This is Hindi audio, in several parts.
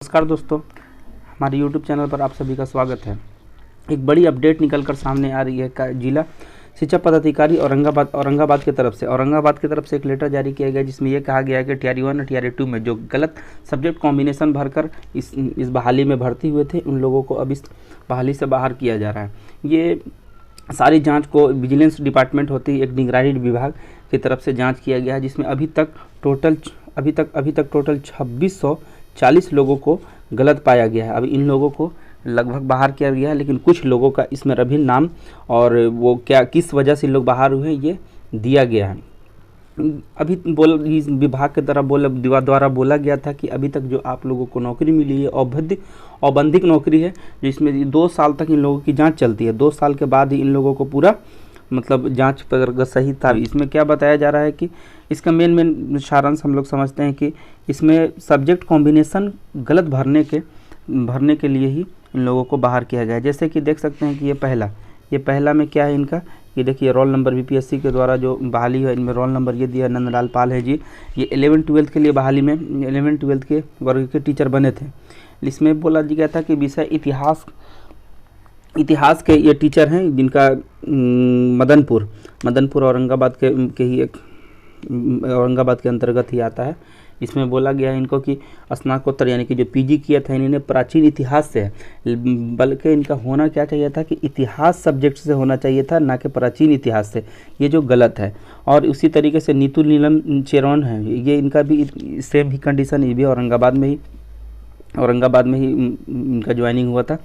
नमस्कार दोस्तों, हमारे YouTube चैनल पर आप सभी का स्वागत है। एक बड़ी अपडेट निकल कर सामने आ रही है। जिला शिक्षा पदाधिकारी औरंगाबाद की तरफ से एक लेटर जारी किया गया, जिसमें यह कहा गया है कि टीआरई 1 और टीआरई 2 में जो गलत सब्जेक्ट कॉम्बिनेशन भरकर इस बहाली में भर्ती हुए थे, उन लोगों को अब इस बहाली से बाहर किया जा रहा है। ये सारी जांच को विजिलेंस डिपार्टमेंट होती है, एक निगरानी विभाग की तरफ से जांच किया गया है, जिसमें अभी तक टोटल 2640 लोगों को गलत पाया गया है। अब इन लोगों को लगभग बाहर किया गया है, लेकिन कुछ लोगों का इसमें अभिन्न नाम और वो क्या किस वजह से लोग बाहर हुए ये दिया गया है। अभी इस विभाग के द्वारा बोला गया था कि अभी तक जो आप लोगों को नौकरी मिली है औबंधिक नौकरी है, जिसमें 2 साल तक इन लोगों की जांच चलती है। 2 साल के बाद ही इन लोगों को पूरा जांच पर सही था। इसमें क्या बताया जा रहा है कि इसका मेन सारांश हम लोग समझते हैं कि इसमें सब्जेक्ट कॉम्बिनेशन गलत भरने के लिए ही इन लोगों को बाहर किया गया है। जैसे कि देख सकते हैं कि ये पहला में क्या है इनका, ये देखिए रोल नंबर बीपीएससी के द्वारा जो बहाली है, इनमें रोल नंबर ये दिया नंदलाल पाल है जी। ये 11-12 के लिए बहाली में 11-12 के वर्ग के टीचर बने थे। इसमें बोला गया था कि विषय इतिहास के ये टीचर हैं, जिनका मदनपुर औरंगाबाद के अंतर्गत ही आता है। इसमें बोला गया है इनको कि स्नातकोत्तर यानी कि जो पीजी किया था इन्होंने प्राचीन इतिहास से, बल्कि इनका होना क्या चाहिए था कि इतिहास सब्जेक्ट से होना चाहिए था, ना कि प्राचीन इतिहास से, ये जो गलत है। और उसी तरीके से नीतू नीलम चेरोन है, ये इनका भी सेम ही कंडीशन, ये भी औरंगाबाद में ही इनका ज्वाइनिंग हुआ था।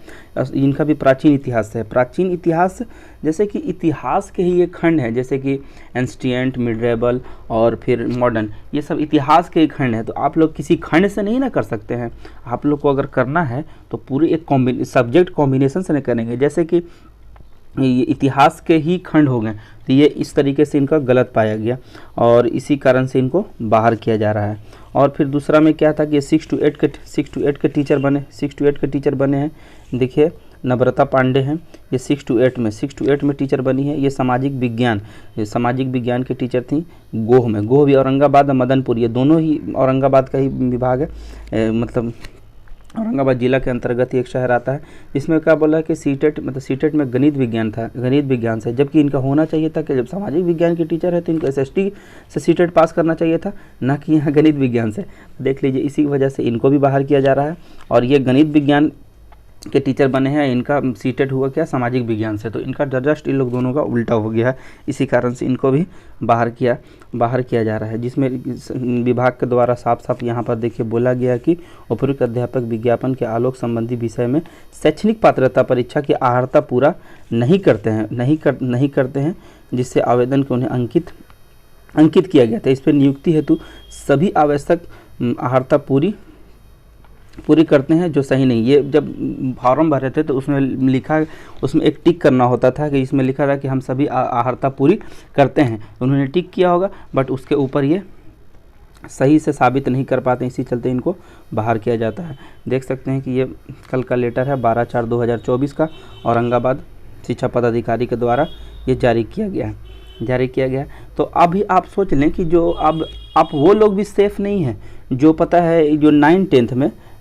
इनका भी प्राचीन इतिहास है। प्राचीन इतिहास जैसे कि इतिहास के ही एक खंड है, जैसे कि एंशिएंट, मिडरेबल और फिर मॉडर्न, ये सब इतिहास के एक खंड है। तो आप लोग किसी खंड से नहीं ना कर सकते हैं। आप लोग को अगर करना है तो पूरे एक सब्जेक्ट कॉम्बिनेशन से नहीं करेंगे। जैसे कि ये इतिहास के ही खंड हो गए, तो ये इस तरीके से इनका गलत पाया गया और इसी कारण से इनको बाहर किया जा रहा है। और फिर दूसरा में क्या था कि 6 to 8 के टीचर बने हैं। देखिए नम्रता पांडे हैं, ये 6 to 8 में टीचर बनी है। ये सामाजिक विज्ञान के टीचर थी। गोह भी औरंगाबाद और मदनपुर, ये दोनों ही औरंगाबाद का ही विभाग है। मतलब औरंगाबाद जिला के अंतर्गत ही एक शहर आता है। इसमें क्या बोला कि सीटेट में गणित विज्ञान से, जबकि इनका होना चाहिए था कि जब सामाजिक विज्ञान के टीचर है तो इनको एसएसटी से सीटेट पास करना चाहिए था, ना कि यहाँ गणित विज्ञान से। देख लीजिए, इसी की वजह से इनको भी बाहर किया जा रहा है। और ये गणित विज्ञान के टीचर बने हैं, इनका सीटेट हुआ क्या सामाजिक विज्ञान से, तो इनका जस्ट इन लोग दोनों का उल्टा हो गया है। इसी कारण से इनको भी बाहर किया जा रहा है, जिसमें विभाग के द्वारा साफ यहाँ पर देखिए बोला गया कि उपयुक्त अध्यापक विज्ञापन के आलोक संबंधी विषय में शैक्षणिक पात्रता परीक्षा की अर्हता पूरा नहीं करते हैं, जिससे आवेदन को उन्हें अंकित किया गया था। इस पर नियुक्ति हेतु सभी आवश्यक अर्हता पूरी करते हैं, जो सही नहीं। ये जब फॉर्म भरे थे तो उसमें एक टिक करना होता था कि इसमें लिखा था कि हम सभी अर्हता पूरी करते हैं, उन्होंने टिक किया होगा, बट उसके ऊपर ये सही से साबित नहीं कर पाते, इसी चलते इनको बाहर किया जाता है। देख सकते हैं कि ये कल का लेटर है 12/4/2024 का, औरंगाबाद शिक्षा पदाधिकारी के द्वारा ये जारी किया गया। तो अभी आप सोच लें कि जो अब आप वो लोग भी सेफ़ नहीं हैं, जो पता है जो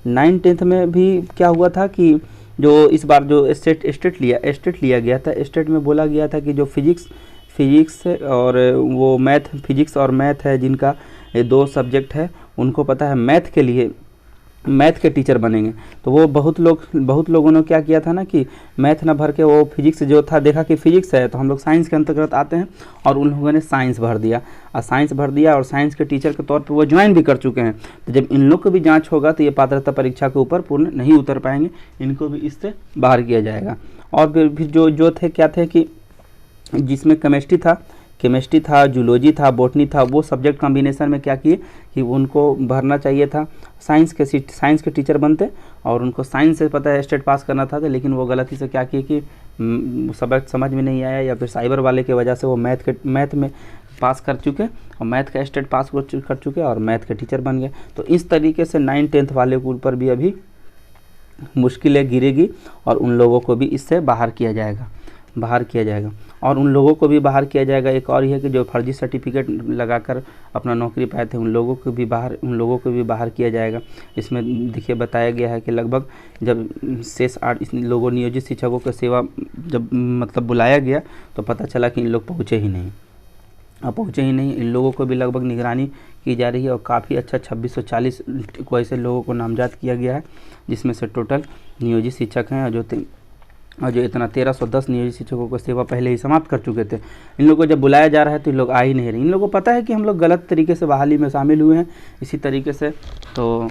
9-10 में भी क्या हुआ था कि जो इस बार जो स्टेट लिया गया था, स्टेट में बोला गया था कि जो फिजिक्स और वो फिजिक्स और मैथ है, जिनका ये 2 सब्जेक्ट है, उनको पता है मैथ के टीचर बनेंगे। तो वो बहुत लोगों ने क्या किया था ना कि मैथ ना भर के वो फिजिक्स जो था, देखा कि फिजिक्स है तो हम लोग साइंस के अंतर्गत आते हैं, और उन लोगों ने साइंस भर दिया और साइंस के टीचर के तौर पे वो ज्वाइन भी कर चुके हैं। तो जब इन लोग को भी जांच होगा तो ये पात्रता परीक्षा के ऊपर पूर्ण नहीं उतर पाएंगे, इनको भी इससे बाहर किया जाएगा। और फिर जो थे कि जिसमें केमिस्ट्री था, जूलॉजी था, बॉटनी था, वो सब्जेक्ट कॉम्बिनेशन में क्या किए कि उनको भरना चाहिए था साइंस के टीचर बनते, और उनको साइंस से पता है स्टेट पास करना था, लेकिन वो गलती से क्या किए कि सबक समझ में नहीं आया, या फिर साइबर वाले की वजह से वो मैथ में पास कर चुके और मैथ का स्टेट पास कर चुके और मैथ के टीचर बन गए। तो इस तरीके से 9-10 वाले के ऊपर भी अभी मुश्किलें गिरेगी और उन लोगों को भी इससे बाहर किया जाएगा। और उन लोगों को भी बाहर किया जाएगा। एक और ये है कि जो फर्जी सर्टिफिकेट लगाकर अपना नौकरी पाए थे उन लोगों को भी बाहर किया जाएगा। इसमें देखिए बताया गया है कि लगभग जब शेष 8 लोगों नियोजित शिक्षकों की सेवा जब मतलब बुलाया गया तो पता चला कि इन लोग पहुँचे ही नहीं। इन लोगों को भी लगभग निगरानी की जा रही है और काफ़ी अच्छा 2640 को ऐसे लोगों को नामजद किया गया है, जिसमें से टोटल नियोजित शिक्षक हैं और जो इतना 1310 नियोजित शिक्षकों को सेवा पहले ही समाप्त कर चुके थे। इन लोगों को जब बुलाया जा रहा है तो इन लोग आ ही नहीं रहे। इन लोगों को पता है कि हम लोग गलत तरीके से बहाली में शामिल हुए हैं इसी तरीके से। तो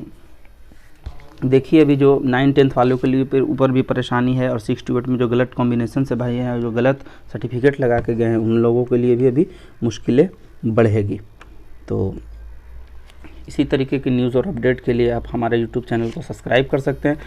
देखिए अभी जो 9-10 वालों के लिए ऊपर भी परेशानी है और 6 to 8 में जो गलत कॉम्बिनेशन से भाई हैं और जो गलत सर्टिफिकेट लगा के गए हैं उन लोगों के लिए भी अभी मुश्किलें बढ़ेगी। तो इसी तरीके की न्यूज़ और अपडेट के लिए आप हमारे YouTube चैनल को सब्सक्राइब कर सकते हैं।